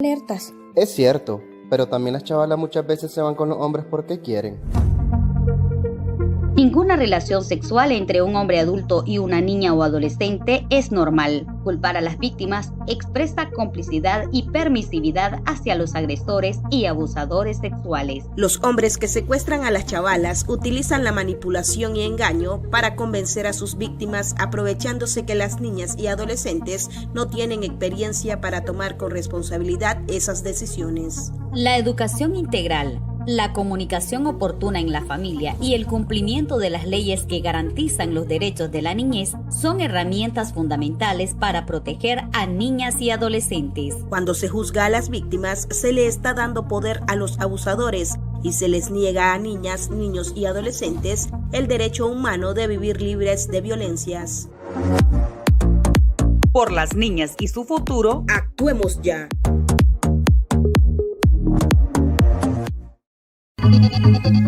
alertas. Es cierto, pero también las chavalas muchas veces se van con los hombres porque quieren. Ninguna relación sexual entre un hombre adulto y una niña o adolescente es normal. Culpar a las víctimas expresa complicidad y permisividad hacia los agresores y abusadores sexuales. Los hombres que secuestran a las chavalas utilizan la manipulación y engaño para convencer a sus víctimas, aprovechándose que las niñas y adolescentes no tienen experiencia para tomar con responsabilidad esas decisiones. La educación integral, la comunicación oportuna en la familia y el cumplimiento de las leyes que garantizan los derechos de la niñez son herramientas fundamentales para proteger a niñas y adolescentes. Cuando se juzga a las víctimas, se le está dando poder a los abusadores y se les niega a niñas, niños y adolescentes el derecho humano de vivir libres de violencias. Por las niñas y su futuro, actuemos ya.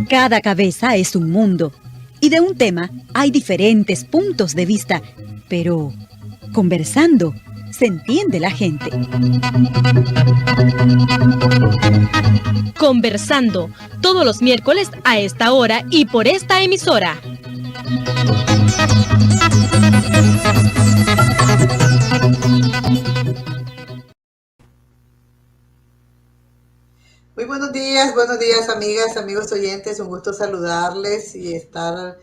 Cada cabeza es un mundo y de un tema hay diferentes puntos de vista, pero conversando se entiende la gente. Conversando, todos los miércoles a esta hora y por esta emisora. Muy buenos días amigas, amigos oyentes, un gusto saludarles y estar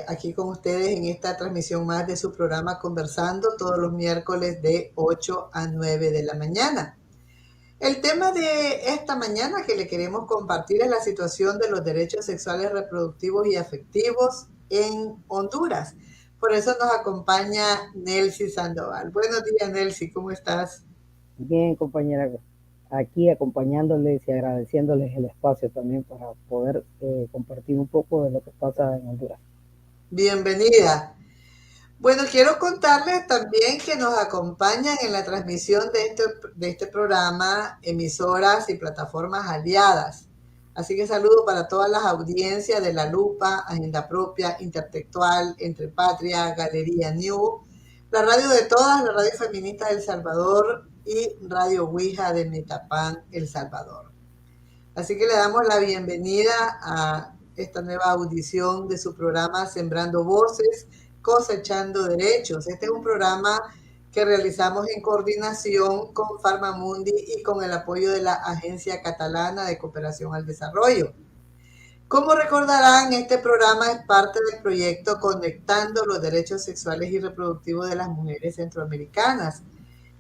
aquí con ustedes en esta transmisión más de su programa Conversando todos los miércoles de 8 a 9 de la mañana. El tema de esta mañana que le queremos compartir es la situación de los derechos sexuales, reproductivos y afectivos en Honduras. Por eso nos acompaña Nelcy Sandoval. Buenos días, Nelcy, ¿cómo estás? Bien, compañera, aquí acompañándoles y agradeciéndoles el espacio también para poder compartir un poco de lo que pasa en Honduras. Bienvenida. Bueno, quiero contarles también que nos acompañan en la transmisión de este programa emisoras y plataformas aliadas. Así que saludo para todas las audiencias de La Lupa, Agenda Propia, Intertextual, Entre Patria, Galería New, la radio de todas, la radio feminista de El Salvador y Radio Ouija de Metapán, El Salvador. Así que le damos la bienvenida a esta nueva audición de su programa Sembrando Voces, Cosechando Derechos. Este es un programa que realizamos en coordinación con Farmamundi y con el apoyo de la Agencia Catalana de Cooperación al Desarrollo. Como recordarán, este programa es parte del proyecto Conectando los Derechos Sexuales y Reproductivos de las Mujeres Centroamericanas.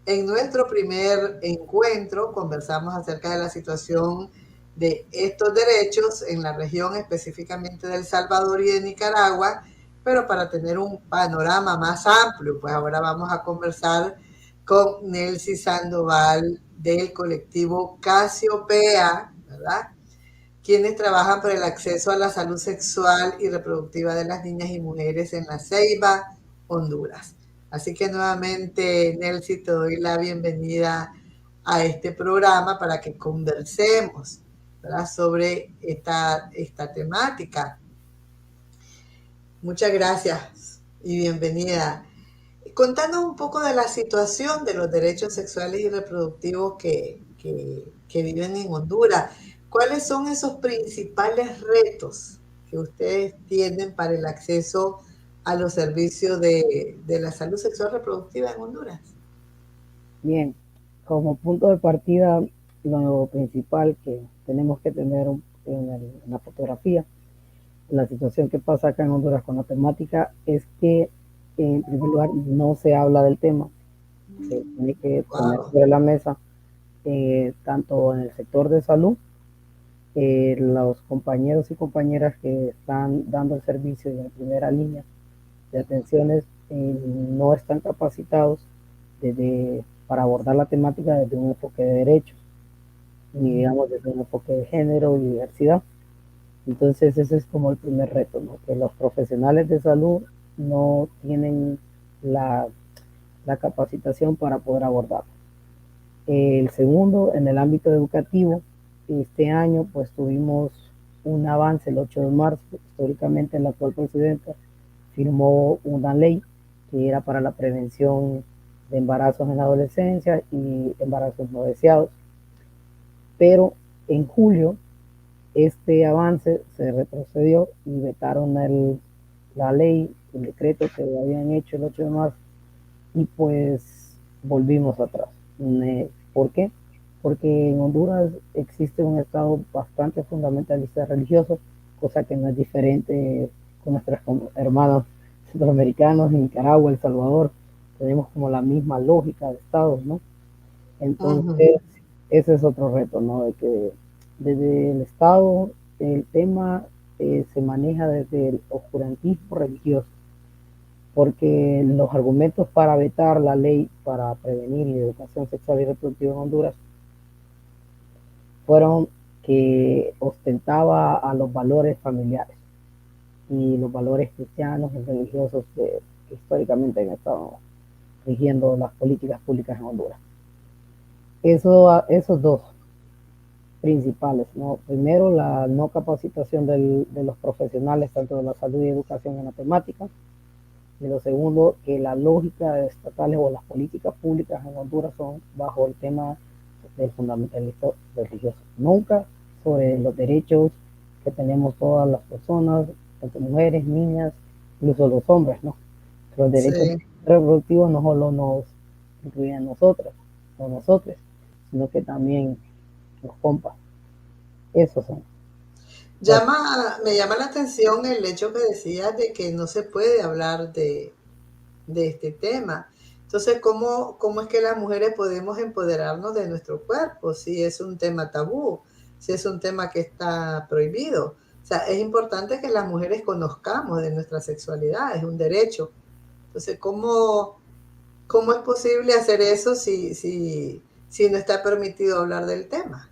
En nuestro primer encuentro conversamos acerca de la situación de estos derechos en la región, específicamente de El Salvador y de Nicaragua, pero para tener un panorama más amplio, pues ahora vamos a conversar con Nelcy Sandoval del colectivo Casiopea, ¿verdad?, quienes trabajan por el acceso a la salud sexual y reproductiva de las niñas y mujeres en La Ceiba, Honduras. Así que nuevamente, Nelcy, te doy la bienvenida a este programa para que conversemos, ¿verdad?, sobre esta temática. Muchas gracias y bienvenida. Contanos un poco de la situación de los derechos sexuales y reproductivos que viven en Honduras. ¿Cuáles son esos principales retos que ustedes tienen para el acceso a los servicios de la salud sexual reproductiva en Honduras? Bien, como punto de partida, lo principal que tenemos que tener en la fotografía, la situación que pasa acá en Honduras con la temática es que, en primer lugar, no se habla del tema. Se tiene que poner sobre la mesa, tanto en el sector de salud, los compañeros y compañeras que están dando el servicio en primera línea de atenciones no están capacitados para abordar la temática desde un enfoque de derechos, ni digamos desde un enfoque de género y diversidad. Entonces ese es como el primer reto, ¿no?, que los profesionales de salud no tienen la capacitación para poder abordarlo. El segundo, en el ámbito educativo, este año pues tuvimos un avance el 8 de marzo, históricamente la actual presidenta firmó una ley que era para la prevención de embarazos en la adolescencia y embarazos no deseados. pero en julio este avance se retrocedió y vetaron la ley, el decreto que habían hecho el 8 de marzo y pues volvimos atrás. ¿Por qué? Porque en Honduras existe un estado bastante fundamentalista religioso, cosa que no es diferente con nuestros hermanos centroamericanos, en Nicaragua, El Salvador, tenemos como la misma lógica de estados, ¿no? Ujú. Entonces, ese es otro reto, ¿no? De que desde el estado el tema se maneja desde el oscurantismo religioso, porque los argumentos para vetar la ley para prevenir la educación sexual y reproductiva en Honduras fueron que ostentaba a los valores familiares y los valores cristianos y religiosos que históricamente han estado rigiendo las políticas públicas en Honduras. Esos dos principales, ¿no? Primero, la no capacitación de los profesionales, tanto de la salud y educación en la temática. Y lo segundo, que la lógica estatales o las políticas públicas en Honduras son bajo el tema del fundamentalismo religioso. Nunca sobre los derechos que tenemos todas las personas, tanto mujeres, niñas, incluso los hombres, ¿no? Los derechos Sí. reproductivos no solo nos incluyen a nosotras o nosotros, sino que también los compas. Esos son. Me llama la atención el hecho que decías de que no se puede hablar de este tema. Entonces, ¿cómo es que las mujeres podemos empoderarnos de nuestro cuerpo si es un tema tabú, si es un tema que está prohibido? O sea, es importante que las mujeres conozcamos de nuestra sexualidad, es un derecho. Entonces, ¿cómo es posible hacer eso si no está permitido hablar del tema?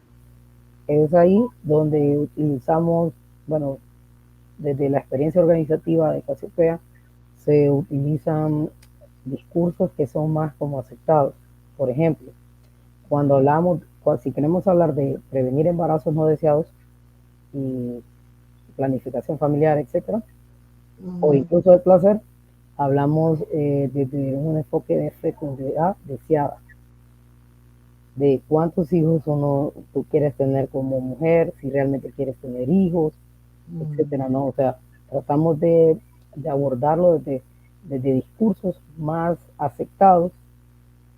Es ahí donde utilizamos, bueno, desde la experiencia organizativa de Casiopea, se utilizan discursos que son más como aceptados. Por ejemplo, si queremos hablar de prevenir embarazos no deseados y planificación familiar, etcétera, o Ujú. incluso de placer, hablamos desde un enfoque de fecundidad deseada, de cuántos hijos tú quieres tener como mujer, si realmente quieres tener hijos, etcétera, ¿no? O sea, tratamos de abordarlo desde discursos más aceptados,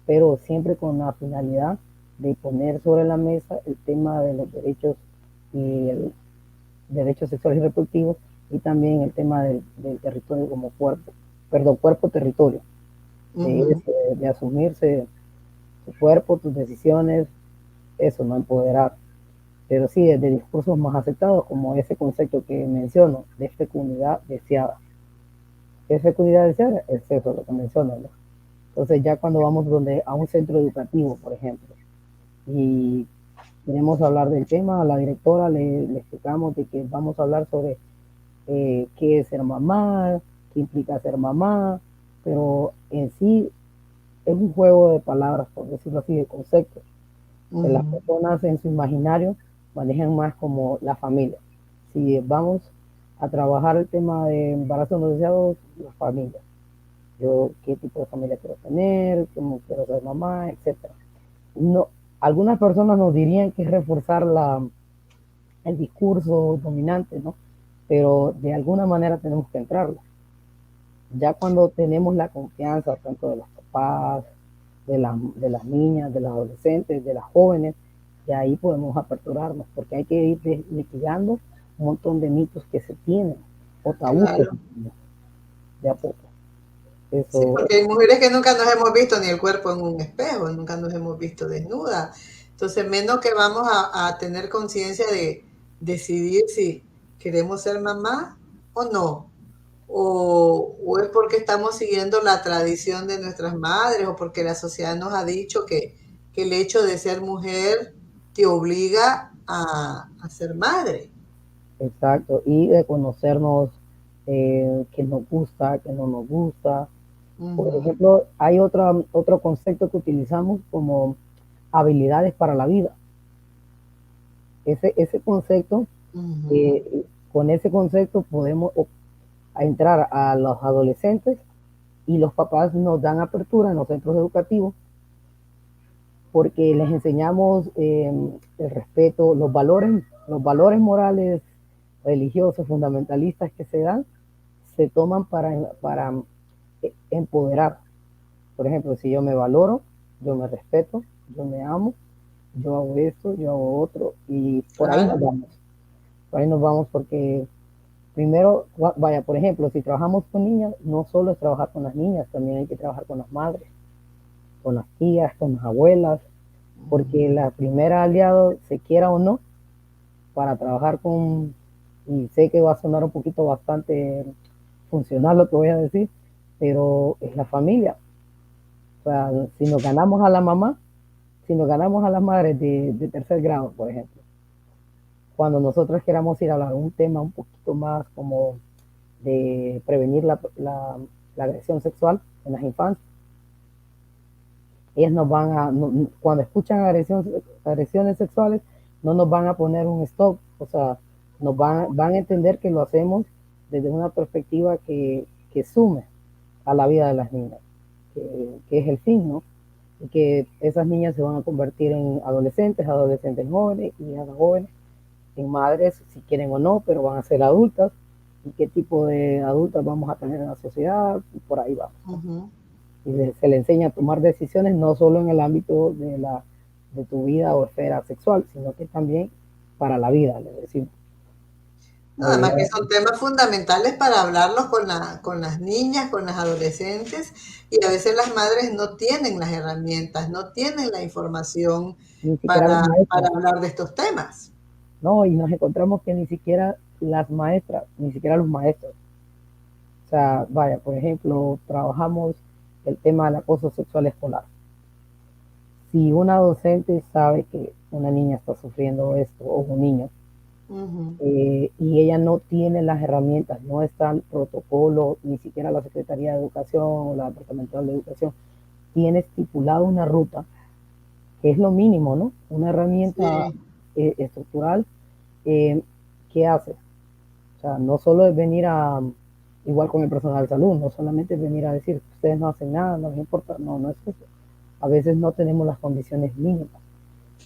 pero siempre con la finalidad de poner sobre la mesa el tema de los derechos y el derechos sexuales y reproductivos y también el tema del territorio como cuerpo-territorio, Ujú. de asumirse tu cuerpo, tus decisiones, eso, no empoderar. Pero sí, desde discursos más aceptados, como ese concepto que menciono, de fecundidad deseada. ¿Qué es fecundidad deseada? Es eso lo que menciono, ¿no? Entonces ya cuando vamos a un centro educativo, por ejemplo, y queremos hablar del tema, a la directora le explicamos de que vamos a hablar sobre qué es ser mamá, qué implica ser mamá, pero en sí es un juego de palabras, por decirlo así, de conceptos, que las Ujú. personas en su imaginario manejan más como la familia. Si vamos a trabajar el tema de embarazo no deseado, la familia. Yo qué tipo de familia quiero tener, cómo quiero ser mamá, etcétera. No, algunas personas nos dirían que es reforzar el discurso dominante, ¿no? Pero de alguna manera tenemos que entrarlo. Ya cuando tenemos la confianza tanto de los papás, de las niñas, de los adolescentes, de las jóvenes, y ahí podemos aperturarnos, porque hay que ir liquidando un montón de mitos que se tienen, o tabús que se Claro. tienen, de a poco. Sí, Eso, porque hay mujeres que nunca nos hemos visto ni el cuerpo en un espejo, nunca nos hemos visto desnuda. Entonces, menos que vamos a tener conciencia de decidir si queremos ser mamá o no. O es porque estamos siguiendo la tradición de nuestras madres o porque la sociedad nos ha dicho que el hecho de ser mujer te obliga a ser madre. exacto, y de conocernos qué nos gusta, qué no nos gusta. Por Ujú. ejemplo, hay otro concepto que utilizamos como habilidades para la vida. Ese concepto, Ujú. eh, con ese concepto podemos entrar a los adolescentes y los papás nos dan apertura en los centros educativos porque les enseñamos el respeto, los valores morales, religiosos, fundamentalistas que se dan, se toman para empoderar. Por ejemplo, si yo me valoro, yo me respeto, yo me amo, yo hago esto, yo hago otro, y por ahí nos vamos. Por ahí nos vamos porque primero, vaya, por ejemplo, si trabajamos con niñas, no solo es trabajar con las niñas, también hay que trabajar con las madres, con las tías, con las abuelas, porque la primera aliado, se quiera o no, para trabajar con, y sé que va a sonar un poquito bastante funcional lo que voy a decir, pero es la familia. O sea, si nos ganamos a la mamá, si nos ganamos a las madres de tercer grado, por ejemplo, cuando nosotros queramos ir a hablar de un tema un poquito más como de prevenir la agresión sexual en las infancias, ellas nos van a, cuando escuchan agresiones sexuales, no nos van a poner un stop, o sea, van a entender que lo hacemos desde una perspectiva que sume a la vida de las niñas, que es el fin, ¿no? Y que esas niñas se van a convertir en adolescentes jóvenes y jóvenes, en madres, si quieren o no, pero van a ser adultas, y qué tipo de adultas vamos a tener en la sociedad, y por ahí vamos. Y se le enseña a tomar decisiones no solo en el ámbito de tu vida o esfera sexual, sino que también para la vida, le decimos. No, además que son temas fundamentales para hablarlos con las niñas, con las adolescentes, y a veces las madres no tienen las herramientas, no tienen la información para hablar de estos temas. No, y nos encontramos que ni siquiera las maestras, ni siquiera los maestros. O sea, vaya, por ejemplo, trabajamos el tema del acoso sexual escolar. Si una docente sabe que una niña está sufriendo esto, o un niño, y ella no tiene las herramientas, no está el protocolo, ni siquiera la Secretaría de Educación o la Departamental de Educación tiene estipulado una ruta, que es lo mínimo, ¿no? Una herramienta estructural, ¿qué hace? O sea, no solo es venir igual con el personal de salud, no solamente es venir a decir, ustedes no hacen nada, no les importa, no es eso. A veces no tenemos las condiciones mínimas.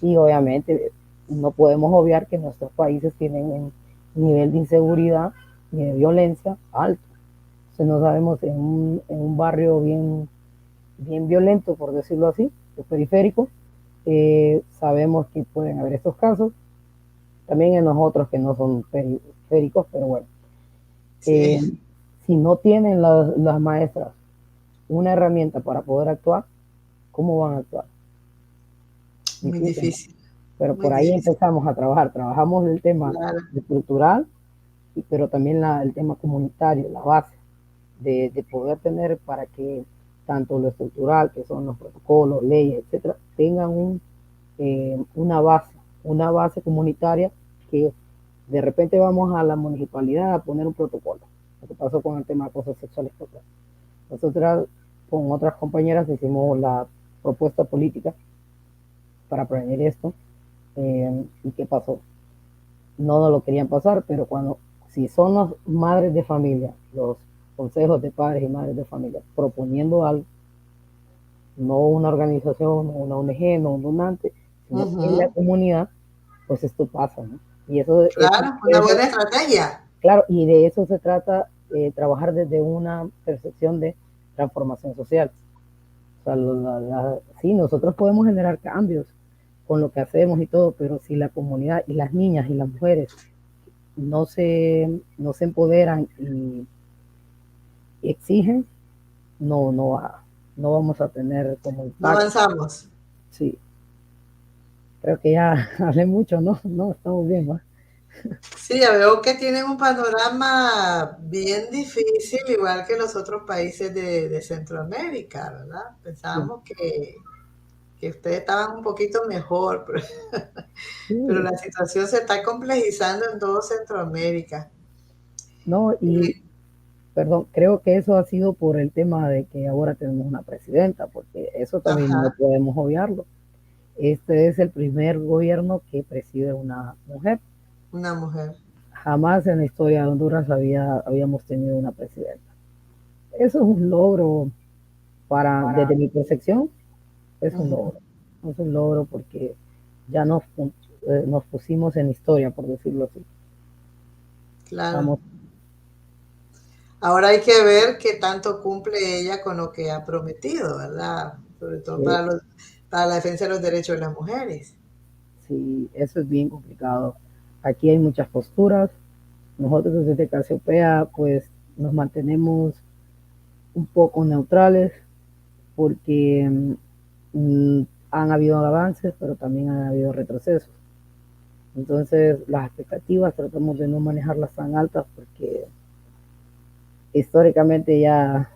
Y obviamente no podemos obviar que nuestros países tienen un nivel de inseguridad y de violencia alto. Entonces no sabemos en un barrio bien violento, por decirlo así, periférico, sabemos que pueden haber estos casos. También en los otros que no son periféricos, pero bueno. Si no tienen las maestras una herramienta para poder actuar, ¿cómo van a actuar? Muy difícil. Pero por ahí empezamos a trabajar. Trabajamos el tema estructural, pero también el tema comunitario, la base, de poder tener para que tanto lo estructural, que son los protocolos, leyes, etcétera, tengan una base comunitaria, que de repente vamos a la municipalidad a poner un protocolo. Lo que pasó con el tema de acoso sexual escolar. Nosotras con otras compañeras hicimos la propuesta política para prevenir esto. ¿Y qué pasó? No nos lo querían pasar, pero si son las madres de familia, los consejos de padres y madres de familia proponiendo algo, no una organización, no una ONG, no un donante, sino en la comunidad, pues esto pasa, ¿no? Y eso, una buena estrategia. Claro, y de eso se trata, trabajar desde una percepción de transformación social. O sea, sí, nosotros podemos generar cambios con lo que hacemos y todo, pero si la comunidad y las niñas y las mujeres no se empoderan y exigen, no vamos a tener como impacto. No avanzamos. Sí. Creo que ya hablé mucho, ¿no? No, estamos bien, ¿no? Sí, ya veo que tienen un panorama bien difícil, igual que los otros países de Centroamérica, ¿verdad? Pensábamos que ustedes estaban un poquito mejor, pero la situación se está complejizando en todo Centroamérica. No, perdón, creo que eso ha sido por el tema de que ahora tenemos una presidenta, porque eso también no podemos obviarlo. Este es el primer gobierno que preside una mujer. Una mujer. Jamás en la historia de Honduras habíamos tenido una presidenta. Eso es un logro desde mi percepción, es un logro. es un logro porque ya nos pusimos en historia, por decirlo así. Claro. Estamos, Ahora hay que ver qué tanto cumple ella con lo que ha prometido, ¿verdad? Sobre todo eh, para la defensa de los derechos de las mujeres. sí, eso es bien complicado. Aquí hay muchas posturas. Nosotros desde Casiopea, pues nos mantenemos un poco neutrales porque han habido avances, pero también han habido retrocesos. Entonces, las expectativas tratamos de no manejarlas tan altas porque históricamente ya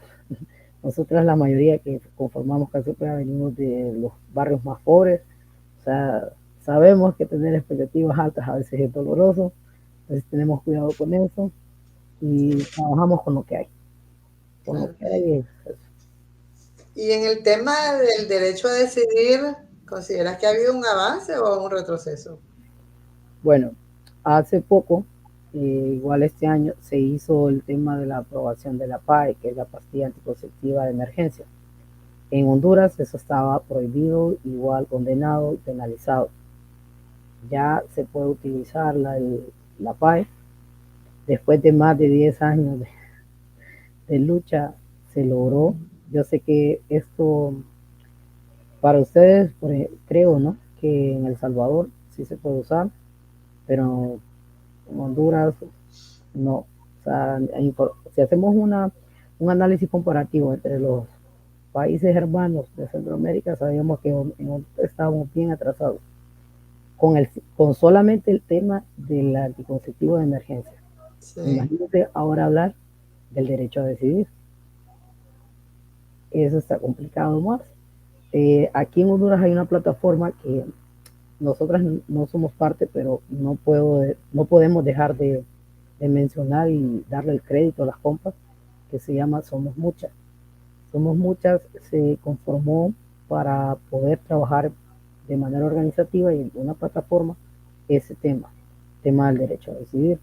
nosotras la mayoría que conformamos Casiopea venimos de los barrios más pobres, o sea, sabemos que tener expectativas altas a veces es doloroso, entonces tenemos cuidado con eso y trabajamos con lo que hay. Con lo Claro. que hay Y en el tema del derecho a decidir, ¿consideras que ha habido un avance o un retroceso? bueno, hace poco, igual este año, se hizo el tema de la aprobación de la PAE, que es la pastilla anticonceptiva de emergencia. En Honduras eso estaba prohibido, igual condenado y penalizado. Ya se puede utilizar la PAE. Después de más de 10 años de lucha, se logró. Yo sé que esto, para ustedes, creo, ¿no? Que en El Salvador sí se puede usar, pero en Honduras no. O sea, si hacemos un análisis comparativo entre los países hermanos de Centroamérica, sabíamos que estábamos bien atrasados con solamente el tema del anticonceptivo de emergencia. Sí. Imagínate ahora hablar del derecho a decidir. Eso está complicado más. Aquí en Honduras hay una plataforma que nosotras no somos parte, pero no podemos dejar de mencionar y darle el crédito a las compas, que se llama Somos Muchas. Somos Muchas se conformó para poder trabajar de manera organizativa y en una plataforma ese tema del derecho a decidir.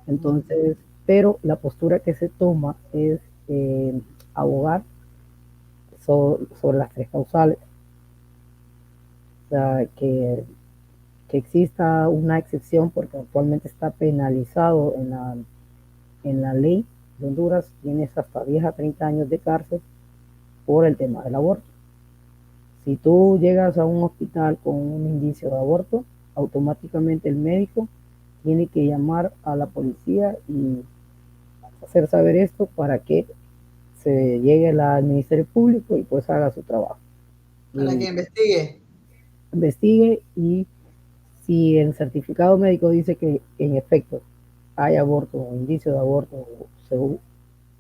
Entonces, pero la postura que se toma es abogar sobre las tres causales, o sea, que exista una excepción porque actualmente está penalizado en la ley de Honduras, tienes hasta 10 a 30 años de cárcel por el tema del aborto. Si tú llegas a un hospital con un indicio de aborto, automáticamente el médico tiene que llamar a la policía y hacer saber esto para que se llegue al Ministerio Público y pues haga su trabajo. Para que investigue y si el certificado médico dice que en efecto hay aborto o indicio de aborto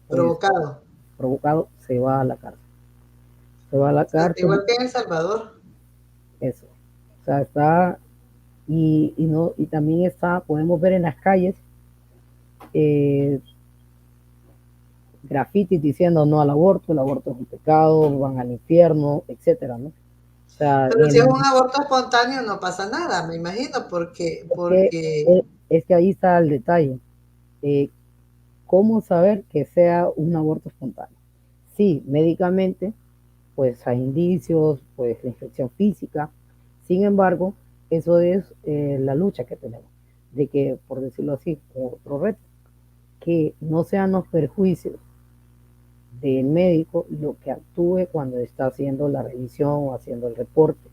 provocado, se va a la cárcel. Se va a la cárcel. Igual que en El Salvador. Eso. O sea, está y también está, podemos ver en las calles grafitis diciendo no al aborto, el aborto es un pecado, van al infierno, etcétera, ¿no? O sea, pero si es un aborto espontáneo no pasa nada, me imagino, porque es que ahí está el detalle. ¿Cómo saber que sea un aborto espontáneo? Sí, médicamente, pues hay indicios, pues la infección física. Sin embargo, eso es la lucha que tenemos, de que, por decirlo así, otro reto, que no sean los perjuicios del médico lo que actúe cuando está haciendo la revisión o haciendo el reporte,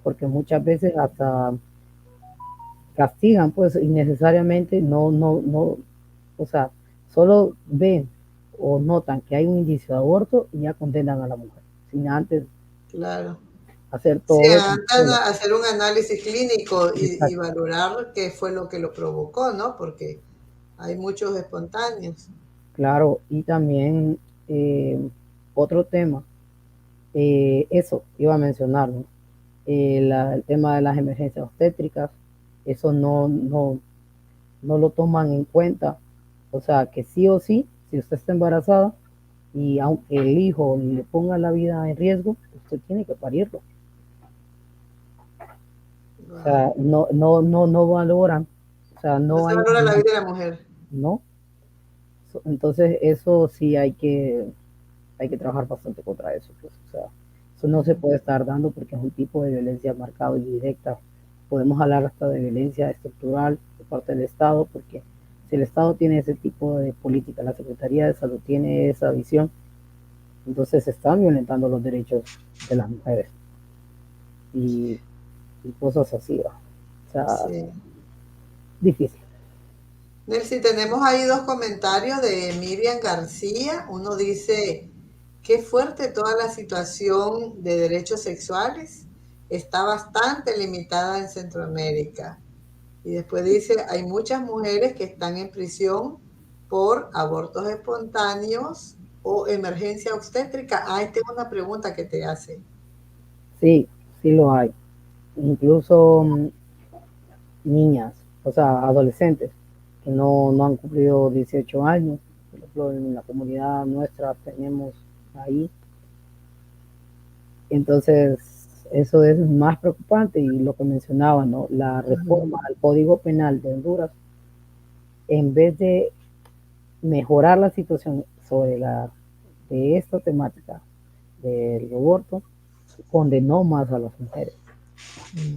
porque muchas veces hasta castigan pues innecesariamente, o sea, solo ven o notan que hay un indicio de aborto y ya condenan a la mujer, sin antes hacer todo. Sí, antes hacer un análisis clínico y valorar qué fue lo que lo provocó, ¿no? Porque hay muchos espontáneos. Claro, y también otro tema, eso iba a mencionar, ¿no? El tema de las emergencias obstétricas, eso no lo toman en cuenta. O sea, que sí o sí, si usted está embarazada y aunque el hijo le ponga la vida en riesgo, usted tiene que parirlo. Wow. O sea, no valoran. O sea, no se valora la vida de la mujer. No. Entonces, eso sí hay que trabajar bastante contra eso. Pues, o sea, Eso no se puede estar dando porque es un tipo de violencia marcada y directa. Podemos hablar hasta de violencia estructural de parte del Estado, porque si el Estado tiene ese tipo de política, la Secretaría de Salud tiene esa visión, entonces se están violentando los derechos de las mujeres y, y cosas así, ¿va? O sea, Sí. difícil. Nelcy, tenemos ahí dos comentarios de Miriam García. Uno dice, qué fuerte toda la situación de derechos sexuales. Está bastante limitada en Centroamérica. Y después dice, hay muchas mujeres que están en prisión por abortos espontáneos o emergencia obstétrica. Ah, esta es una pregunta que te hace. Sí, sí lo hay. Incluso niñas, o sea, adolescentes que no han cumplido 18 años. Por ejemplo, en la comunidad nuestra tenemos ahí. Entonces, eso es más preocupante y lo que mencionaba, ¿no? La reforma al Código Penal de Honduras, en vez de mejorar la situación de esta temática del aborto, condenó más a las mujeres.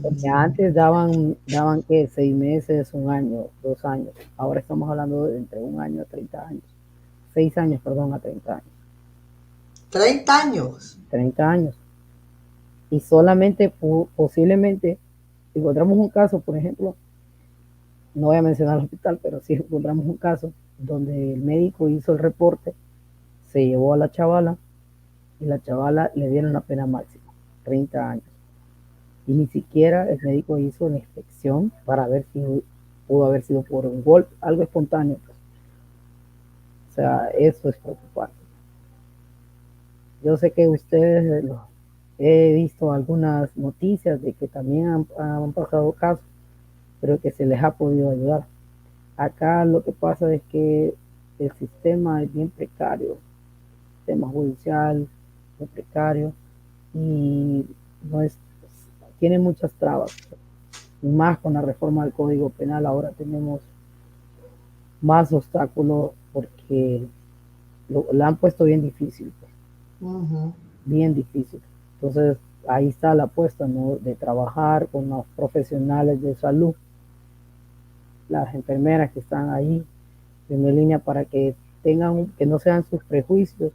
Porque antes daban que 6 meses, 1 año, 2 años. Ahora estamos hablando de entre 1 año a 30 años. 6 años, perdón, a 30 años. 30 años. 30 años. Y solamente posiblemente encontramos un caso, por ejemplo, no voy a mencionar el hospital, pero sí encontramos un caso donde el médico hizo el reporte, se llevó a la chavala y la chavala le dieron la pena máxima, 30 años. Y ni siquiera el médico hizo una inspección para ver si pudo haber sido por un golpe, algo espontáneo. Pues. O sea, eso es preocupante. Yo sé que ustedes, he visto algunas noticias de que también han pasado casos, pero que se les ha podido ayudar. Acá lo que pasa es que el sistema es bien precario, el sistema judicial es precario y no es, tiene muchas trabas. Y más con la reforma del Código Penal ahora tenemos más obstáculos porque lo han puesto bien difícil, pues. Bien difícil. Entonces ahí está la apuesta, ¿no? De trabajar con los profesionales de salud, las enfermeras que están ahí en la línea para que que no sean sus prejuicios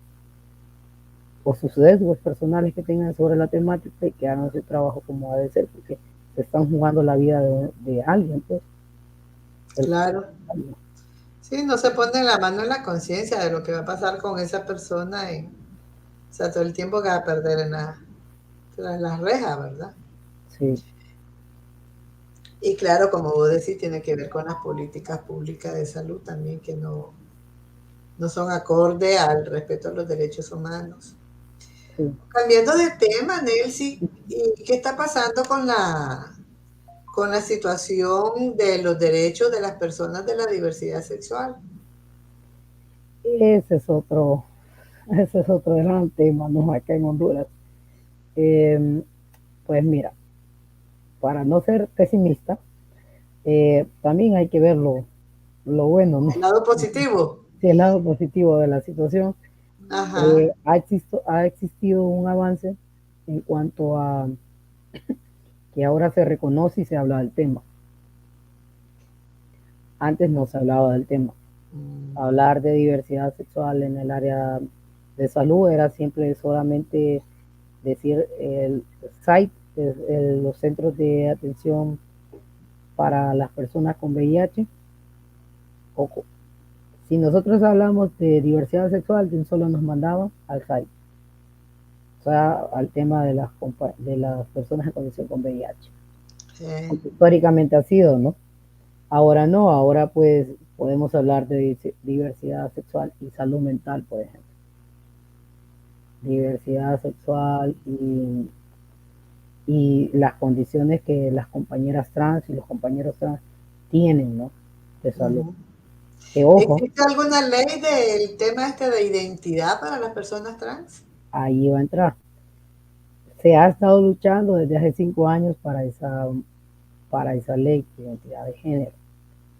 o sus sesgos personales que tengan sobre la temática y que hagan su trabajo como debe ser, porque se están jugando la vida de alguien, pues. Claro. Sí, no se pone la mano en la conciencia de lo que va a pasar con esa persona o sea, todo el tiempo que va a perder tras las rejas, ¿verdad? Sí. Y claro, como vos decís, tiene que ver con las políticas públicas de salud también que no son acorde al respeto a los derechos humanos. Sí. Cambiando de tema, Nelcy, ¿y qué está pasando con la situación de los derechos de las personas de la diversidad sexual? Ese es otro gran tema, ¿no? Acá en Honduras. Pues mira, para no ser pesimista, también hay que ver lo bueno, ¿no? El lado positivo. Sí, el lado positivo de la situación. Ajá. Ha existido un avance en cuanto a que ahora se reconoce y se habla del tema. Antes no se hablaba del tema. Hablar de diversidad sexual en el área de salud era siempre solamente decir el SAIT, los centros de atención para las personas con VIH. Si nosotros hablamos de diversidad sexual, de un solo nos mandaban al SAIT, o sea, al tema de las personas en condición con VIH. Sí. Históricamente ha sido, ¿no? Ahora no, ahora pues podemos hablar de diversidad sexual y salud mental, por ejemplo. Diversidad sexual y las condiciones que las compañeras trans y los compañeros trans tienen, ¿no? De salud. Que ojo, ¿Existe alguna ley del tema de identidad para las personas trans? ahí va a entrar. Se ha estado luchando desde hace 5 años para esa ley de identidad de género,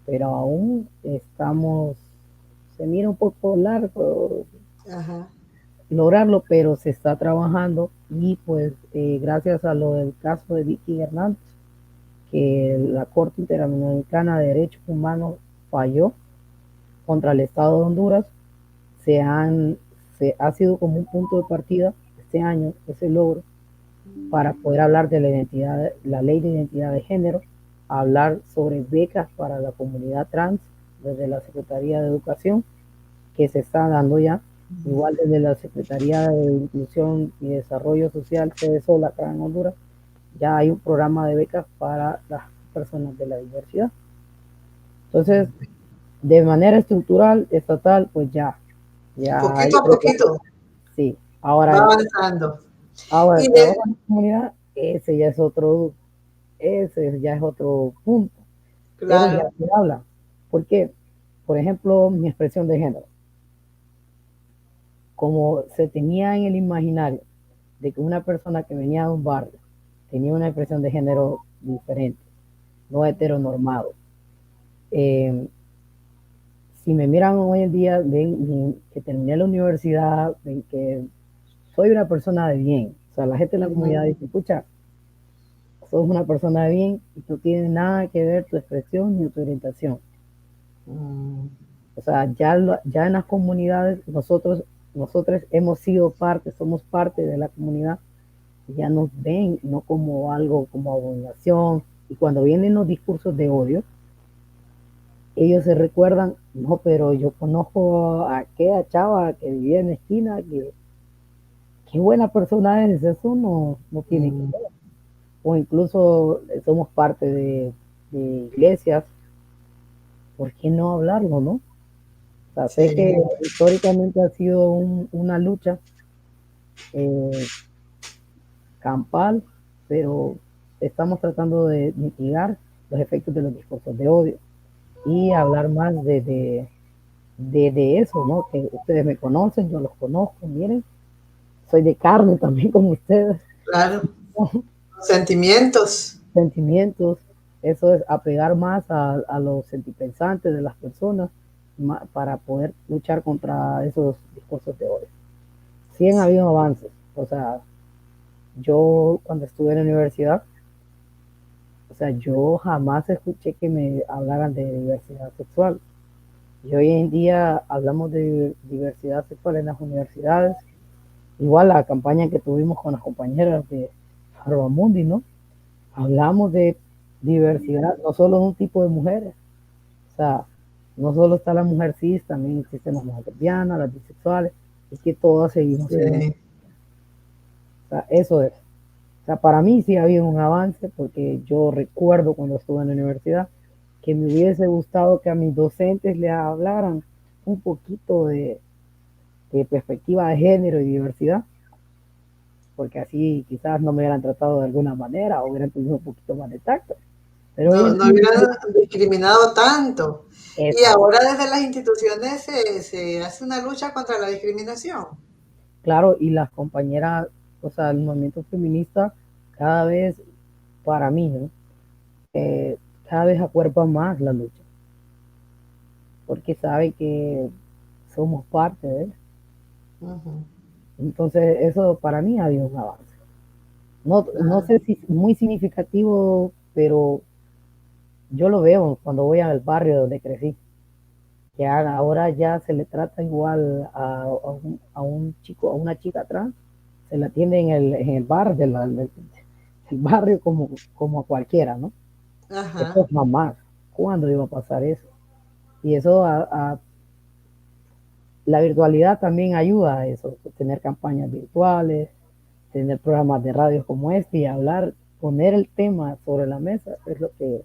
pero aún se mira un poco largo. Ajá. lograrlo, pero se está trabajando y pues gracias a lo del caso de Vicky Hernández, que la Corte Interamericana de Derechos Humanos falló contra el Estado de Honduras, se ha sido como un punto de partida este año, ese logro, para poder hablar de la identidad, la ley de identidad de género, hablar sobre becas para la comunidad trans desde la Secretaría de Educación, que se está dando ya, igual desde la Secretaría de Inclusión y Desarrollo Social, CDSOL, acá en Honduras, ya hay un programa de becas para las personas de la diversidad. Entonces, de manera estructural, estatal, pues ya Poquito a poquito. Sí, Va ahora avanzando. el Y trabajo en la comunidad, ese ya es otro punto. Pero ya claro, se habla. ¿Por qué? Por ejemplo, mi expresión de género. Como se tenía en el imaginario de que una persona que venía de un barrio tenía una expresión de género diferente, no heteronormado. Si me miran hoy en día, ven que terminé la universidad, ven que soy una persona de bien. O sea, la gente en la comunidad dice, escucha, sos una persona de bien y no tiene nada que ver tu expresión ni tu orientación. O sea, ya en las comunidades nosotros hemos sido parte, somos parte de la comunidad, y ya nos ven no como algo, como abominación. Y cuando vienen los discursos de odio, ellos se recuerdan, no, pero yo conozco a aquella chava que vivía en la esquina, que qué buena persona es, eso no tiene que ver. O incluso somos parte de iglesias, ¿por qué no hablarlo, no? O sea, sé sí. que históricamente ha sido una lucha eh, campal, pero estamos tratando de mitigar los efectos de los discursos de odio y hablar más de eso, ¿no? Que ustedes me conocen, yo los conozco, miren, soy de carne también como ustedes. Claro. Sentimientos. Sentimientos, eso es apegar más a los sentipensantes de las personas para poder luchar contra esos discursos de odio. Sí han habido avances, o sea, yo cuando estuve en la universidad, o sea, yo jamás escuché que me hablaran de diversidad sexual. Y hoy en día hablamos de diversidad sexual en las universidades. Igual la campaña que tuvimos con las compañeras de Harvard Mundi, ¿no? Hablamos de diversidad, no solo de un tipo de mujeres. O sea, no solo está la mujer cis, también existen las mujeres lesbianas, las bisexuales, es que todas seguimos siendo. Sí. O sea, eso es. O sea, para mí sí ha habido un avance porque yo recuerdo cuando estuve en la universidad que me hubiese gustado que a mis docentes le hablaran un poquito de perspectiva de género y diversidad, porque así quizás no me hubieran tratado de alguna manera o hubieran tenido un poquito más de tacto. Pero No hubieran discriminado tanto. Y eso, ahora desde las instituciones se hace una lucha contra la discriminación. claro, y las compañeras, o sea, el movimiento feminista cada vez, para mí, ¿no? Cada vez acuerpa más la lucha, porque sabe que somos parte de él. Entonces, eso para mí ha habido un avance. No sé si es muy significativo, pero yo lo veo cuando voy al barrio donde crecí, que ahora ya se le trata igual a un chico, a una chica trans, se la atiende en el bar del barrio como a cualquiera, ¿no? Ajá. Eso es mamá. ¿Cuándo iba a pasar eso? Y eso la virtualidad también ayuda a eso, tener campañas virtuales, tener programas de radio como este y hablar, poner el tema sobre la mesa, es lo que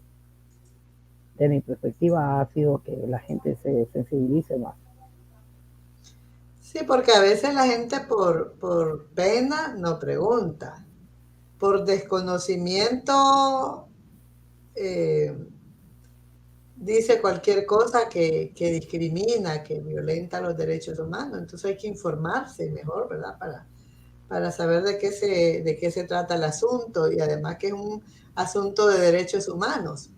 de mi perspectiva ha sido que la gente se sensibilice más. Sí, porque a veces la gente por pena no pregunta, por desconocimiento dice cualquier cosa que discrimina, que violenta los derechos humanos. Entonces hay que informarse mejor, ¿verdad? Para saber de qué se trata el asunto y además que es un asunto de derechos humanos.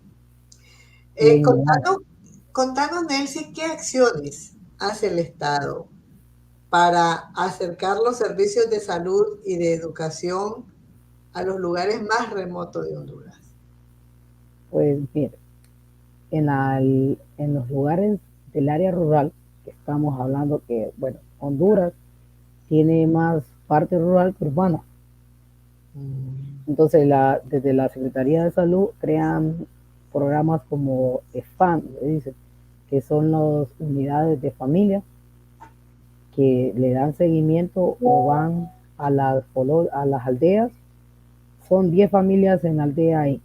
Contanos, Nelcy, ¿qué acciones hace el Estado para acercar los servicios de salud y de educación a los lugares más remotos de Honduras? Pues mire, en los lugares del área rural, que estamos hablando que, bueno, Honduras tiene más parte rural que urbana. Entonces, desde la Secretaría de Salud crean programas como SPAN, le dicen, que son las unidades de familia que le dan seguimiento o van a las aldeas. Son 10 familias en aldea X.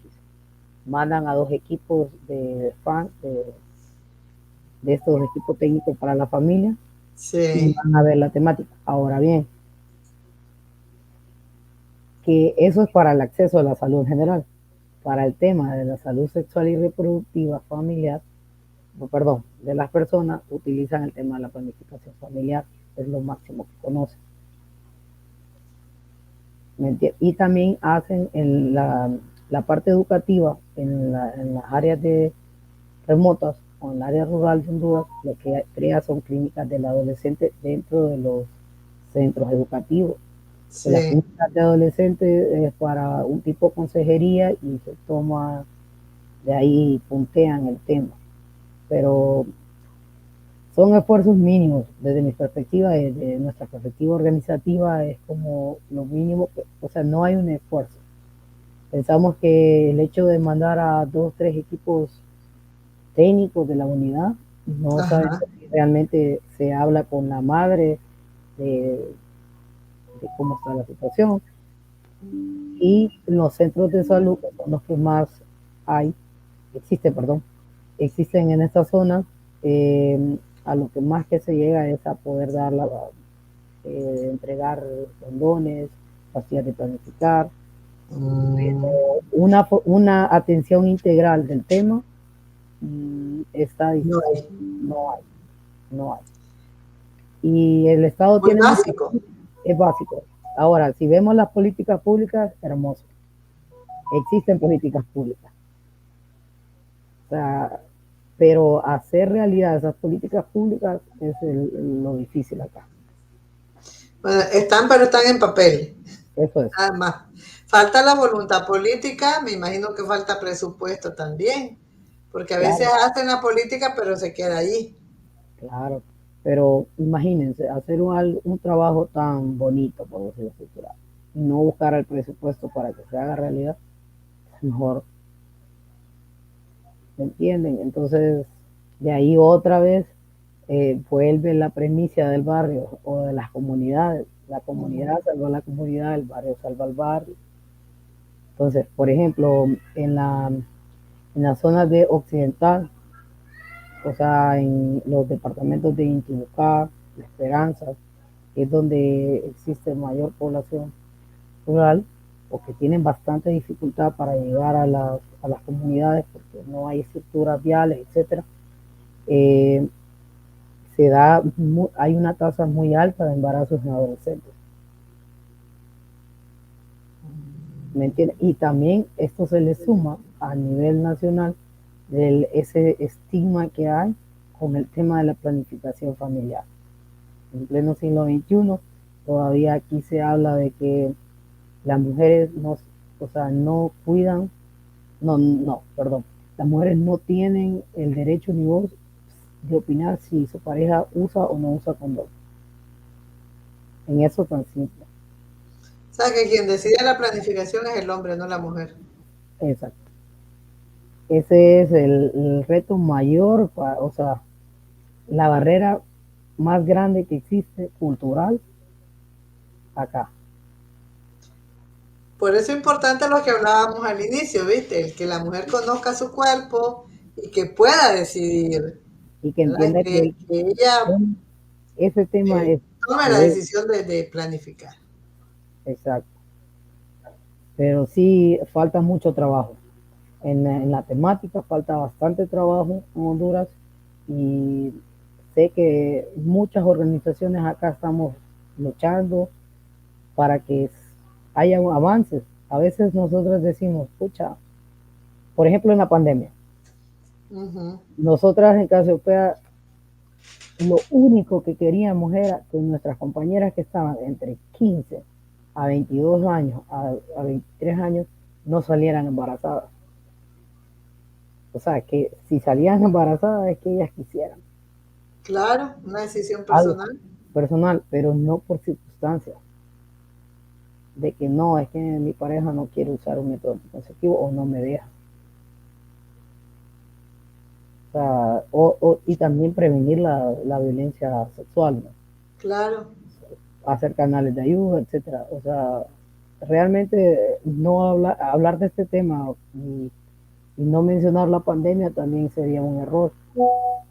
Mandan a 2 equipos de SPAN, de estos equipos técnicos para la familia, y Sí. van a ver la temática. Ahora bien, que eso es para el acceso a la salud en general. Para el tema de la salud sexual y reproductiva familiar, perdón, de las personas, utilizan el tema de la planificación familiar, es lo máximo que conocen. ¿Me entiendes? Y también hacen en la parte educativa en las áreas remotas o en el área rural de Honduras, lo que crea son clínicas del adolescente dentro de los centros educativos. Sí. Las clínicas de adolescentes es para un tipo de consejería y se toma, de ahí puntean el tema. Pero son esfuerzos mínimos desde mi perspectiva, desde nuestra perspectiva organizativa, es como lo mínimo, o sea, no hay un esfuerzo. Pensamos que el hecho de mandar a 2 o 3 equipos técnicos de la unidad, no saben si realmente se habla con la madre de cómo está la situación. Y los centros de salud, que son los que más existen en esta zona, a lo que más que se llega es a poder entregar condones, pastillas de planificar, una atención integral del tema está difícil. No hay. Y el Estado Muy tiene básico. es básico. Ahora, si vemos las políticas públicas, hermoso. Existen políticas públicas. O sea, pero hacer realidad esas políticas públicas es lo difícil acá. Bueno, pero están en papel. Eso es. Nada más. Falta la voluntad política, me imagino que falta presupuesto también, porque a veces hacen la política, pero se queda allí. Claro, pero imagínense, hacer un trabajo tan bonito, por decirlo así, y no buscar el presupuesto para que se haga realidad, es mejor. ¿Me entienden? Entonces, de ahí otra vez vuelve la premisa del barrio o de las comunidades. La comunidad salva a la comunidad, el barrio salva al barrio. Entonces, por ejemplo, en la zona de Occidental, o sea, en los departamentos de Intibucá, La Esperanza, es donde existe mayor población rural, o que tienen bastante dificultad para llegar a las comunidades porque no hay estructuras viales, etcétera. Hay una tasa muy alta de embarazos en adolescentes. ¿Me entiendes? Y también esto se le suma a nivel nacional ese estigma que hay con el tema de la planificación familiar. En pleno siglo XXI, todavía aquí se habla de que las mujeres no cuidan, las mujeres no tienen el derecho ni voz de opinar si su pareja usa o no usa condón. En eso tan simple. O sea, que quien decide la planificación es el hombre, no la mujer. Exacto. Ese es el reto mayor, o sea, la barrera más grande que existe cultural acá. Por eso es importante lo que hablábamos al inicio, ¿viste? El que la mujer conozca su cuerpo y que pueda decidir. Y que entienda que ella ese tema tome la decisión de planificar. Exacto. Pero sí falta mucho trabajo. En la temática falta bastante trabajo en Honduras y sé que muchas organizaciones acá estamos luchando para que haya avances. A veces nosotros decimos, pucha, por ejemplo en la pandemia, nosotras en Casiopea lo único que queríamos era que nuestras compañeras que estaban entre 15 a 22 años, a 23 años, no salieran embarazadas. O sea, que si salían embarazadas es que ellas quisieran. Claro, una decisión Algo personal. personal, pero no por circunstancias. De que no, es que mi pareja no quiere usar un método anticonceptivo o no me deja. O sea, y también prevenir la violencia sexual, ¿no? Claro, Hacer canales de ayuda, etcétera. O sea, realmente no hablar de este tema y no mencionar la pandemia también sería un error,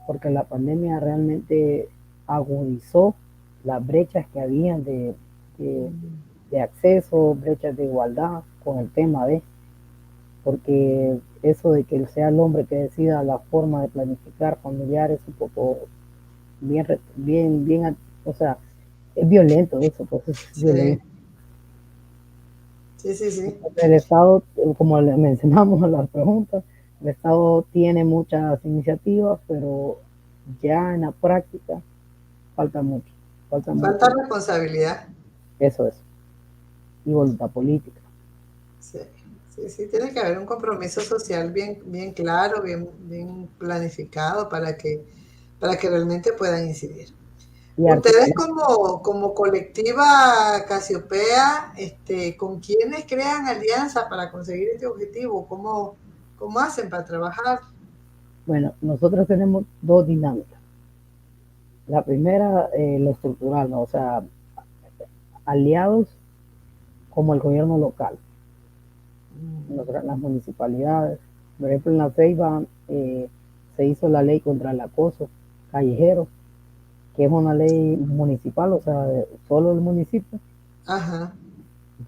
porque la pandemia realmente agudizó las brechas que habían de, de acceso, brechas de igualdad con el tema porque eso de que sea el hombre que decida la forma de planificar familiar es un poco bien, o sea, es violento eso, pues es sí, violento. sí, sí, sí. El Estado, como le mencionamos en las preguntas, el Estado tiene muchas iniciativas, pero ya en la práctica falta mucho, falta Falta mucho. responsabilidad. Eso es, y voluntad política. Sí, sí, sí, tiene que haber un compromiso social bien, bien claro, bien planificado para que realmente puedan incidir. Y Ustedes articular, como colectiva Casiopea, ¿con quiénes crean alianzas para conseguir este objetivo? ¿Cómo hacen para trabajar? bueno, nosotros tenemos dos dinámicas. La primera, lo estructural, ¿no? O sea, aliados como el gobierno local, las municipalidades. Por ejemplo, en La Ceiba se hizo la ley contra el acoso callejero, que es una ley municipal, o sea, solo el municipio, Ajá,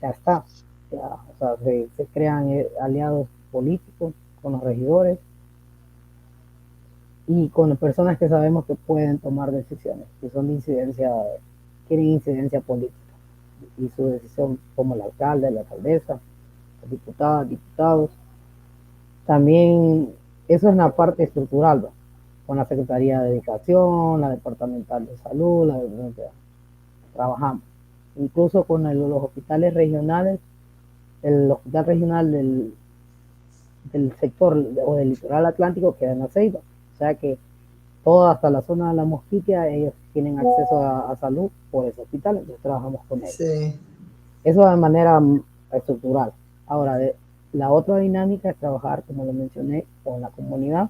ya está. Ya, o sea, se crean aliados políticos con los regidores y con las personas que sabemos que pueden tomar decisiones, que son de incidencia, tienen incidencia política. Y su decisión como el alcalde, la alcaldesa, diputadas, diputados. También eso es la parte estructural, ¿no? Con la Secretaría de Educación, la Departamental de Salud, trabajamos. Incluso con los hospitales regionales, el hospital regional del sector o del litoral atlántico queda en La Ceiba. O sea que toda hasta la zona de la Mosquitia, ellos tienen acceso a salud por ese hospital, entonces trabajamos con ellos. sí, Eso de manera estructural. Ahora, la otra dinámica es trabajar, como lo mencioné, con la comunidad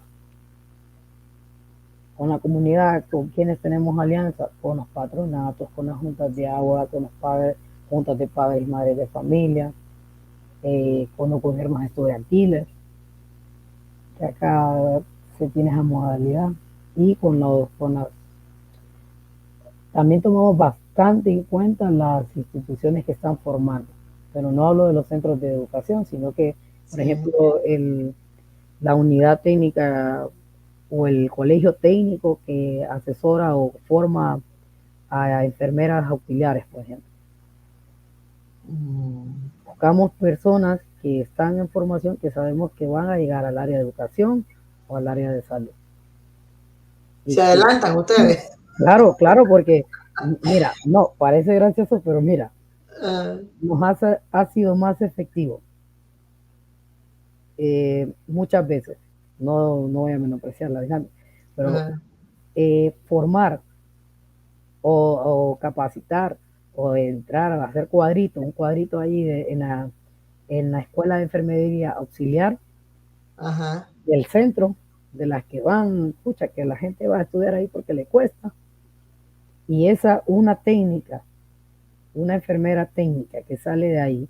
con quienes tenemos alianza, con los patronatos, con las juntas de agua, con los padres, juntas de padres y madres de familia, con los gobiernos estudiantiles, que acá se tiene esa modalidad, y también tomamos bastante en cuenta las instituciones que están formando, pero no hablo de los centros de educación, sino que, por sí. ejemplo, la unidad técnica o el colegio técnico que asesora o forma a enfermeras auxiliares, por ejemplo. Buscamos personas que están en formación que sabemos que van a llegar al área de educación o al área de salud. Y Se adelantan ustedes. claro, porque mira, no, parece gracioso, pero mira, Ah, ha sido más efectivo muchas veces, no voy a menospreciar la dinámica, pero ah, formar o capacitar o entrar a hacer un cuadrito ahí en la escuela de enfermería auxiliar ajá, del centro, de las que van, escucha, que la gente va a estudiar ahí porque le cuesta, y una enfermera técnica que sale de ahí,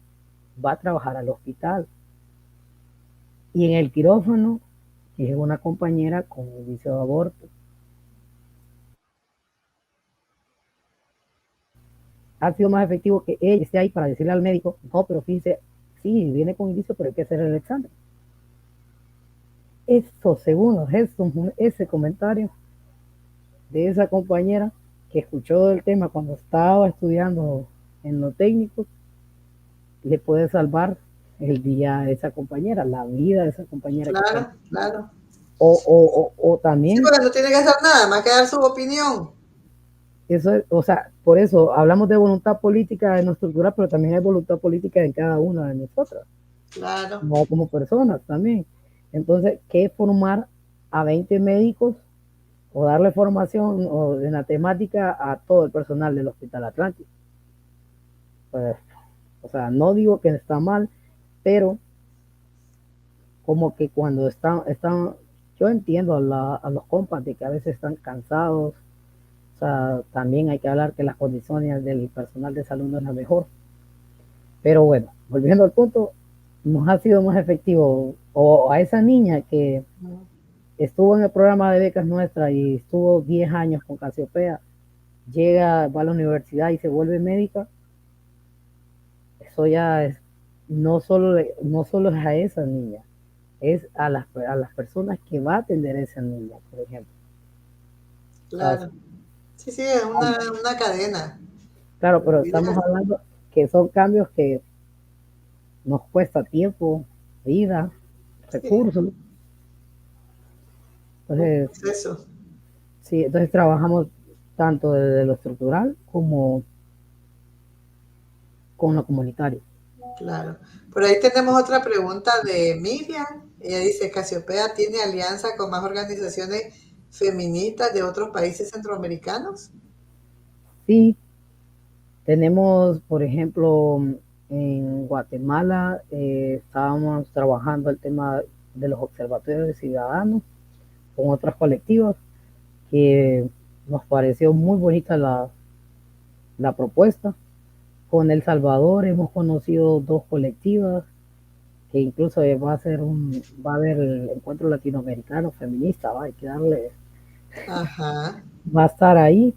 va a trabajar al hospital. Y en el quirófano, que es una compañera con inicio de aborto. Ha sido más efectivo que ella esté ahí para decirle al médico, no, pero fíjese, sí, viene con inicio, pero hay que hacer el examen. Esos segundos, ese comentario de esa compañera que escuchó el tema cuando estaba estudiando en lo técnico, le puede salvar el día a esa compañera, la vida de esa compañera que está ahí. claro, claro. O también, Sí, porque no tiene que hacer nada más que dar su opinión. eso es, o sea, por eso hablamos de voluntad política en nuestra cultura, pero también hay voluntad política en cada una de nosotras, Claro, no como personas también. Entonces, ¿qué formar a 20 médicos o darle formación o en la temática a todo el personal del Hospital Atlántico? Pues, o sea, no digo que está mal, pero como que cuando yo entiendo a los compas de que a veces están cansados, o sea, también hay que hablar que las condiciones del personal de salud no es la mejor. Pero bueno, volviendo al punto, nos ha sido más efectivo, o a esa niña que estuvo en el programa de becas nuestra y estuvo 10 años con Casiopea, llega, va a la universidad y se vuelve médica, eso ya es, no solo es a esa niña, es a las personas que va a atender a esa niña, por ejemplo. O sea, claro. Sí, sí, es una cadena. claro, pero estamos hablando que son cambios que nos cuesta tiempo, vida, Sí, recursos. un Entonces, proceso. sí, entonces trabajamos tanto desde lo estructural como con lo comunitario. Claro. Por ahí tenemos otra pregunta de Miriam. Ella dice, ¿Casiopea tiene alianza con más organizaciones feministas de otros países centroamericanos? Sí, tenemos, por ejemplo, en Guatemala estábamos trabajando el tema de los observatorios de ciudadanos con otras colectivas que nos pareció muy bonita la propuesta. Con El Salvador hemos conocido dos colectivas que incluso va a haber el encuentro latinoamericano feminista, hay que darle, Ajá. va a estar ahí.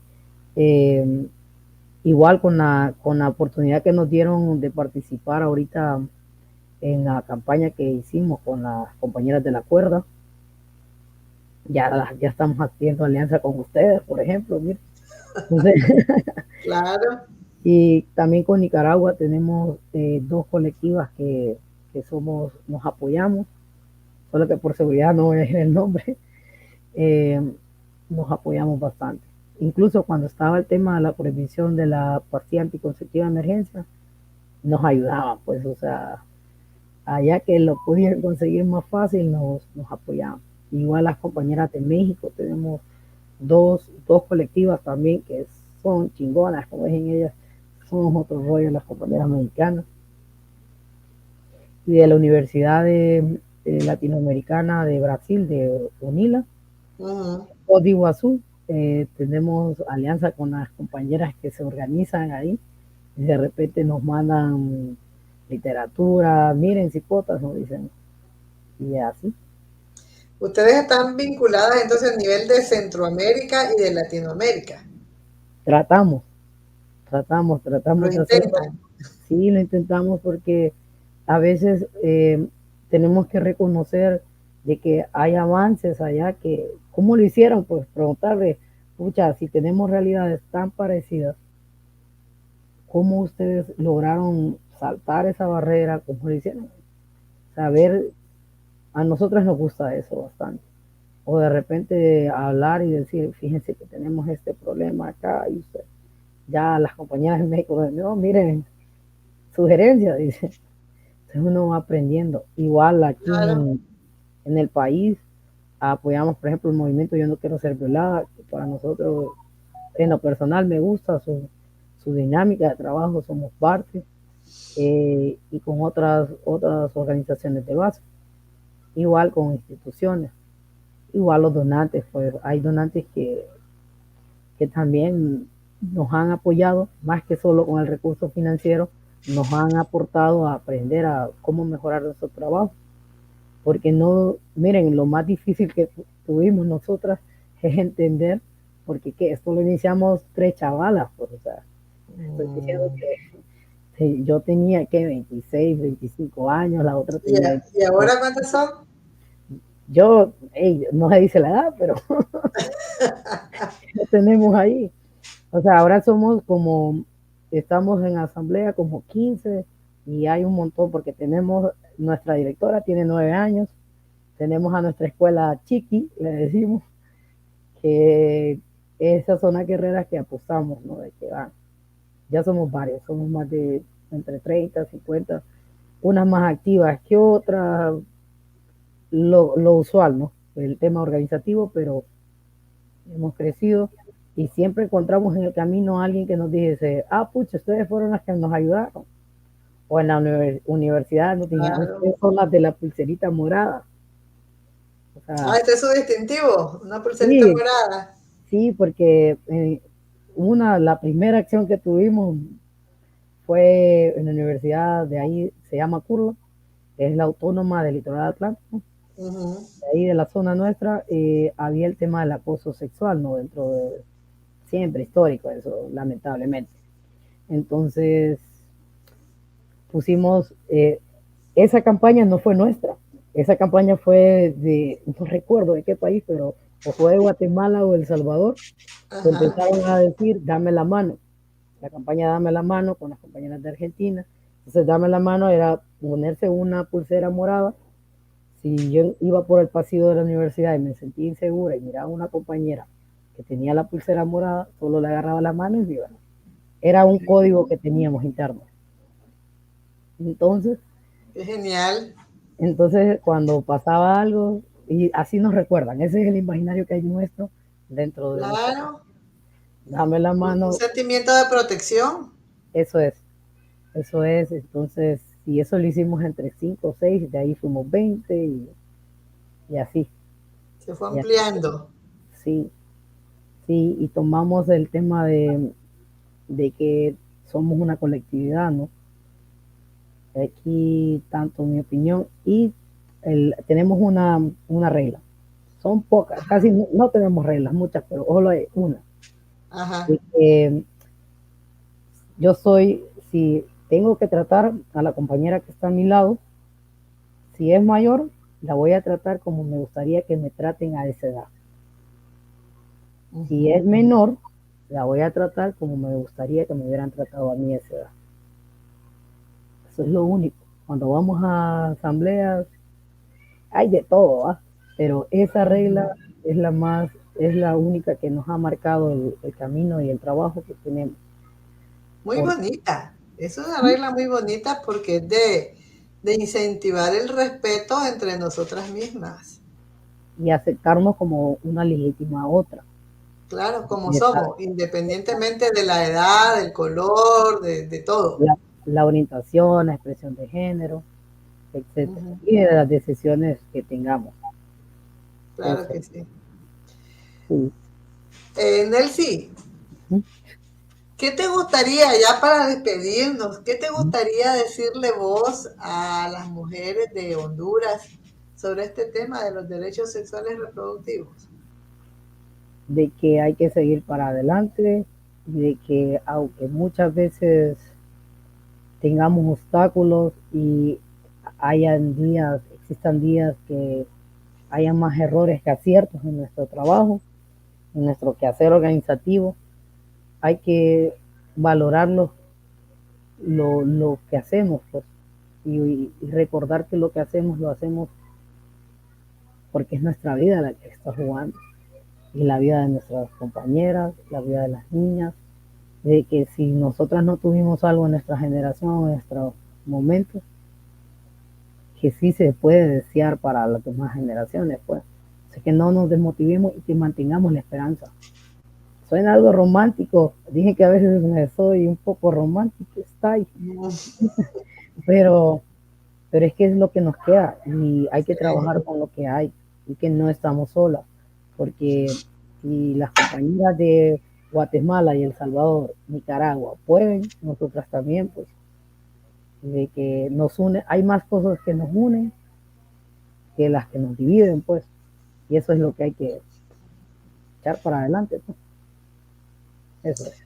Eh, igual con la oportunidad que nos dieron de participar ahorita en la campaña que hicimos con las compañeras de la cuerda, ya estamos haciendo alianza con ustedes, por ejemplo, mire. Entonces, Claro. y también con Nicaragua tenemos dos colectivas que nos apoyamos, solo que por seguridad no voy a decir el nombre, eh, nos apoyamos bastante. Incluso cuando estaba el tema de la prohibición de la pastilla anticonceptiva de emergencia, nos ayudaban, pues, o sea, allá que lo pudieran conseguir más fácil, nos apoyaban. Igual las compañeras de México, tenemos dos colectivas también que son chingonas, como dicen ellas, son otro rollo las compañeras mexicanas. Y de la Universidad Latinoamericana de Brasil, de UNILA, Ujú. o de Iguazú, tenemos alianza con las compañeras que se organizan ahí y de repente nos mandan literatura, miren cipotas, nos dicen, y así. Ustedes están vinculadas entonces a nivel de Centroamérica y de Latinoamérica. Tratamos, Lo tratamos de hacerlo. intentan. Sí, lo intentamos porque a veces tenemos que reconocer de que hay avances allá que, ¿cómo lo hicieron? Pues preguntarle, pucha, si tenemos realidades tan parecidas, ¿cómo ustedes lograron saltar esa barrera? ¿Cómo lo hicieron? Saber, a nosotros nos gusta eso bastante. O de repente hablar y decir, fíjense que tenemos este problema acá y usted, ya las compañeras en México, no, miren, sugerencias, dice. Entonces uno va aprendiendo. Igual aquí Claro. en el país apoyamos, por ejemplo, el movimiento Yo no quiero ser violada, que para nosotros, en lo personal, me gusta su dinámica de trabajo, somos parte, y con otras organizaciones de base, igual con instituciones, igual los donantes, pues hay donantes que también nos han apoyado, más que solo con el recurso financiero, nos han aportado a aprender a cómo mejorar nuestro trabajo. Porque no, miren, lo más difícil que tuvimos nosotras es entender, porque ¿qué? Esto lo iniciamos tres chavalas, pues, o sea, estoy diciendo que yo tenía que 26, 25 años, la otra tenía ¿Y 25. ahora cuántas son? Yo, hey, no se dice la edad, pero lo tenemos ahí. O sea, ahora somos como, estamos en asamblea como 15 y hay un montón porque tenemos, nuestra directora tiene 9 años, tenemos a nuestra escuela Chiqui, le decimos, que esas son las guerreras que apostamos, ¿no? De que van. Ya somos varios, somos más de entre 30, 50, unas más activas que otras, lo usual, ¿no? El tema organizativo, pero hemos crecido y siempre encontramos en el camino a alguien que nos dice, pucha, ustedes fueron las que nos ayudaron. O en la universidad nos dijeron, Claro. ustedes son las de la pulserita morada. O sea, Este es su distintivo, una pulserita sí, morada. sí, porque la primera acción que tuvimos fue en la universidad de ahí, se llama Curlo, que es la autónoma del litoral atlántico. Ujú. De ahí de la zona nuestra había el tema del acoso sexual, ¿no? Dentro de, siempre histórico eso, lamentablemente. Entonces pusimos, esa campaña no fue nuestra, esa campaña fue de, no recuerdo de qué país, pero o fue de Guatemala o El Salvador, que Ajá. empezaron a decir, dame la mano. La campaña Dame la mano con las compañeras de Argentina. Entonces, Dame la mano era ponerse una pulsera morada. Si yo iba por el pasillo de la universidad y me sentía insegura y miraba a una compañera que tenía la pulsera morada, solo le agarraba la mano y me iba. Era un código que teníamos interno. Entonces, Qué genial. cuando pasaba algo, y así nos recuerdan, ese es el imaginario que hay nuestro dentro de nuestra. Claro. Dame la Un mano, sentimiento de protección. eso es. Eso es, entonces, y eso lo hicimos entre 5 o 6, de ahí fuimos 20 y así. Se fue Y así, ampliando. sí, sí, y tomamos el tema de que somos una colectividad, ¿no? Aquí, tanto mi opinión, y tenemos una regla. Son pocas, casi no tenemos reglas, muchas, pero solo hay una. Ajá. Yo si tengo que tratar a la compañera que está a mi lado, si es mayor, la voy a tratar como me gustaría que me traten a esa edad. Si es menor, la voy a tratar como me gustaría que me hubieran tratado a mí a esa edad. Eso es lo único. Cuando vamos a asambleas, hay de todo, ¿va? Pero esa regla es la única que nos ha marcado el camino y el trabajo que tenemos. Muy bonita. Es una regla muy bonita porque es de incentivar el respeto entre nosotras mismas. Y aceptarnos como una legítima otra. Claro, como somos, independientemente de la edad, del color, de todo. La orientación, la expresión de género, etcétera, y de las decisiones que tengamos. Claro Eso. que sí. Sí. Nelcy, ¿qué te gustaría, ya para despedirnos, qué te gustaría decirle vos a las mujeres de Honduras sobre este tema de los derechos sexuales reproductivos? De que hay que seguir para adelante y de que aunque muchas veces tengamos obstáculos y existan días que haya más errores que aciertos en nuestro trabajo, en nuestro quehacer organizativo, hay que valorar lo que hacemos, pues, y recordar que lo que hacemos lo hacemos porque es nuestra vida la que está jugando, y la vida de nuestras compañeras, la vida de las niñas, de que si nosotras no tuvimos algo en nuestra generación, en nuestros momentos, que sí se puede desear para las demás generaciones, pues. Así que no nos desmotivemos y que mantengamos la esperanza. Suena algo romántico, dije que a veces soy un poco romántico, está ahí. pero es que es lo que nos queda y hay que trabajar con lo que hay y que no estamos solas, porque si las compañeras de Guatemala y El Salvador, Nicaragua pueden, nosotras también, pues, de que nos une, hay más cosas que nos unen que las que nos dividen, pues, y eso es lo que hay que echar para adelante, pues. Eso es.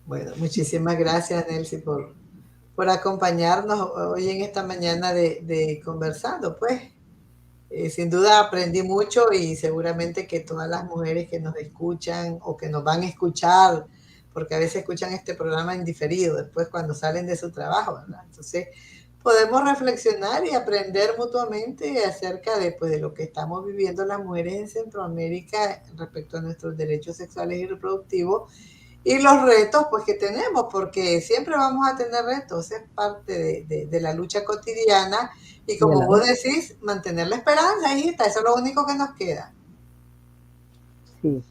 Bueno, muchísimas gracias, Nelcy, por acompañarnos hoy en esta mañana de conversando, pues. Sin duda aprendí mucho y seguramente que todas las mujeres que nos escuchan o que nos van a escuchar, porque a veces escuchan este programa en diferido, después cuando salen de su trabajo, ¿verdad? Entonces, podemos reflexionar y aprender mutuamente acerca de, pues, de lo que estamos viviendo las mujeres en Centroamérica respecto a nuestros derechos sexuales y reproductivos y los retos, pues, que tenemos, porque siempre vamos a tener retos, es parte de la lucha cotidiana y como vos decís, mantener la esperanza, hijita, eso es lo único que nos queda. Sí.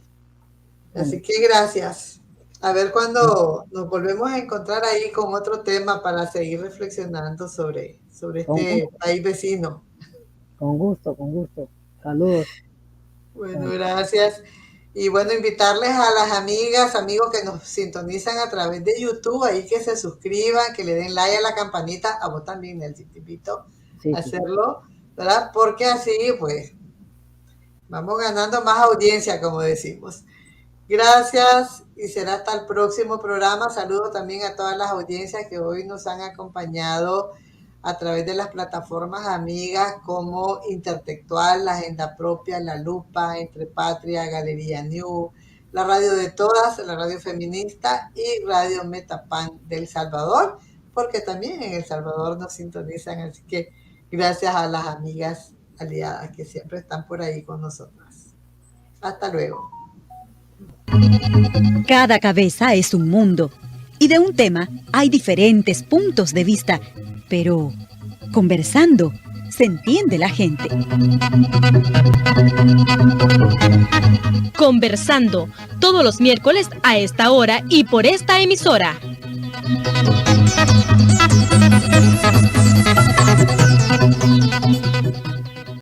Así que gracias. A ver cuándo nos volvemos a encontrar ahí con otro tema para seguir reflexionando sobre este país vecino. Con gusto, con gusto. Saludos. Bueno, gracias. Y bueno, invitarles a las amigas, amigos que nos sintonizan a través de YouTube, ahí que se suscriban, que le den like a la campanita, a vos también, Nelson, te invito a hacerlo, ¿verdad? Porque así, pues, vamos ganando más audiencia, como decimos. Gracias y será hasta el próximo programa. Saludo también a todas las audiencias que hoy nos han acompañado a través de las plataformas amigas como Intertextual, La Agenda Propia, La Lupa, Entre Patria, Galería New, la radio de todas, la radio feminista y Radio Metapan del Salvador, porque también en El Salvador nos sintonizan. Así que gracias a las amigas aliadas que siempre están por ahí con nosotras. Hasta luego. Cada cabeza es un mundo y de un tema hay diferentes puntos de vista, pero conversando se entiende la gente. Conversando, todos los miércoles a esta hora y por esta emisora.